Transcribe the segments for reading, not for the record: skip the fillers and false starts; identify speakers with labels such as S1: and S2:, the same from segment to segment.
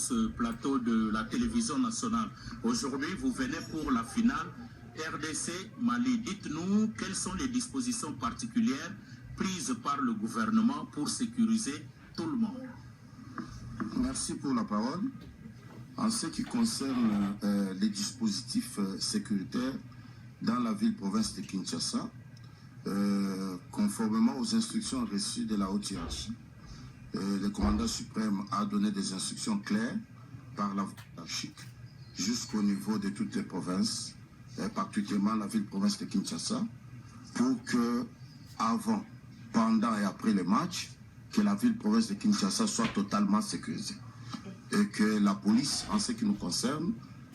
S1: ce plateau de la télévision nationale. Aujourd'hui, vous venez pour la finale RDC-Mali. Dites-nous quelles sont les dispositions particulières prises par le gouvernement pour sécuriser tout le monde.
S2: Merci pour la parole. En ce qui concerne les dispositifs sécuritaires dans la ville-province de Kinshasa, conformément aux instructions reçues de la haute hiérarchie, le commandant suprême a donné des instructions claires par la hiérarchie jusqu'au niveau de toutes les provinces, particulièrement la ville-province de Kinshasa, pour que avant, pendant et après le match, que la ville-province de Kinshasa soit totalement sécurisée. Et que la police, en ce qui nous concerne,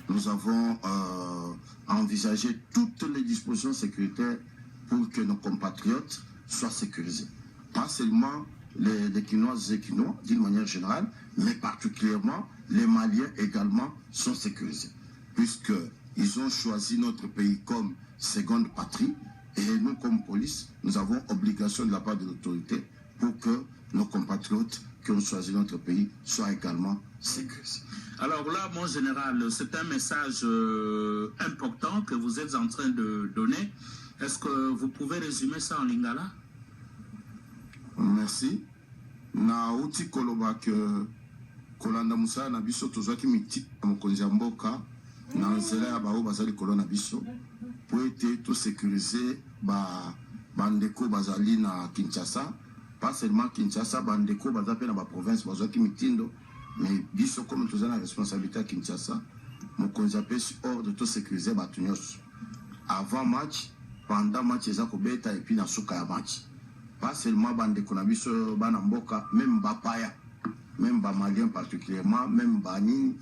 S2: nous avons envisagé toutes les dispositions sécuritaires pour que nos compatriotes soient sécurisés. Pas seulement les Kinoises et Kinois, d'une manière générale, mais particulièrement les Maliens également sont sécurisés. Puisqu'ils ont choisi notre pays comme seconde patrie, et nous, comme police, nous avons obligation de la part de l'autorité pour que nos compatriotes qui ont choisi notre pays soient également sécurisés.
S1: Alors là, mon général, c'est un message important que vous êtes en train de donner. Est-ce que vous pouvez résumer ça en lingala?
S2: Merci. Na uti koloba ke kolanda musa na biso tozwaki miti na mokonzi ya mboka na nzela ya bao bazali kolona biso po ete to sécuriser bandeko bazali na Kinshasa, pas seulement Kinshasa, bandeko baza pe na ba province bazwaki mitindo, mais biso comme tozali na responsabilité à Kinshasa, mokonzi apesi ordre to sécuriser bato nyonso avant match, pendant match eza kobeta et puis na suka ya match. Pas seulement bandeko na biso bana mboka, même bapaya, même ba malien particulièrement, même bani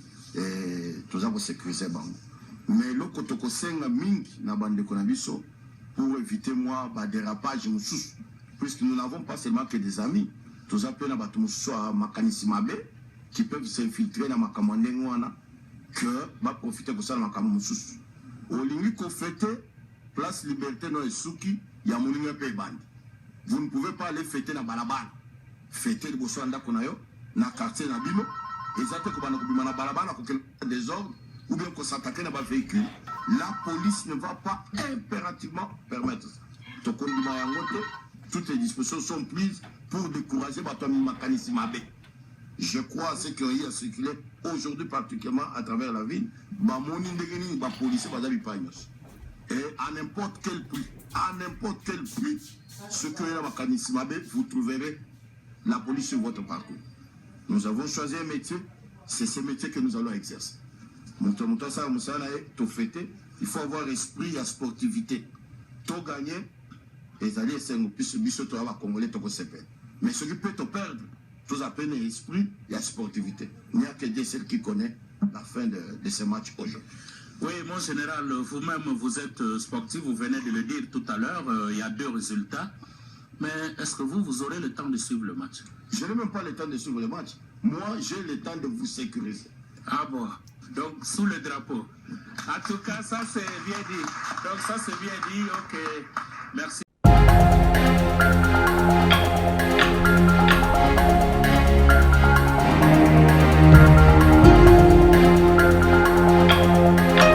S2: toza ko sécuriser bango. Mais loko toko senga mingi na bandeko na biso pour éviter moi ba dérapage mususu, puisque nous n'avons pas seulement que des amis, toza pe na bato mususu makanisi mabe qui peuvent s'infiltrer na makamande ngwana que ba profiter ko sala makambo mususu. Olingi ko fêter place Liberté no esuki ya mulinga pe bandi. Vous ne pouvez pas aller fêter dans balabala. Fêter le Bossouanda Konayo, na quartier na bino, et ça te kubana kubima na balabala pour qu'il y ait des ordres, ou bien qu'on s'attaque dans un véhicule. La police ne va pas impérativement permettre ça. Donc on dit toutes les dispositions sont prises pour décourager Batomi Makanisi Mabe. Je crois à ce qui a circulé aujourd'hui particulièrement à travers la ville, Bamoni Ndegeni, ba police, Badabi Pagnos. Et à n'importe quel prix, ce que la Makanisi Mabe, vous trouverez la police sur votre parcours. Nous avons choisi un métier, c'est ce métier que nous allons exercer. Il faut avoir esprit et sportivité. Tout gagner, et aller c'est un peu congolais, mais ce qui peut te perdre, tout à peine esprit et sportivité. Il n'y a que Dieu seul qui connaît la fin de ce match aujourd'hui.
S1: Oui, mon général, vous-même, vous êtes sportif, vous venez de le dire tout à l'heure, il y a 2 résultats. Mais est-ce que vous aurez le temps de suivre le match?
S2: Je n'ai même pas le temps de suivre le match. Moi, j'ai le temps de vous sécuriser.
S1: Ah bon? Donc, sous le drapeau. En tout cas, ça c'est bien dit. Donc, ça c'est bien dit. Ok. Merci.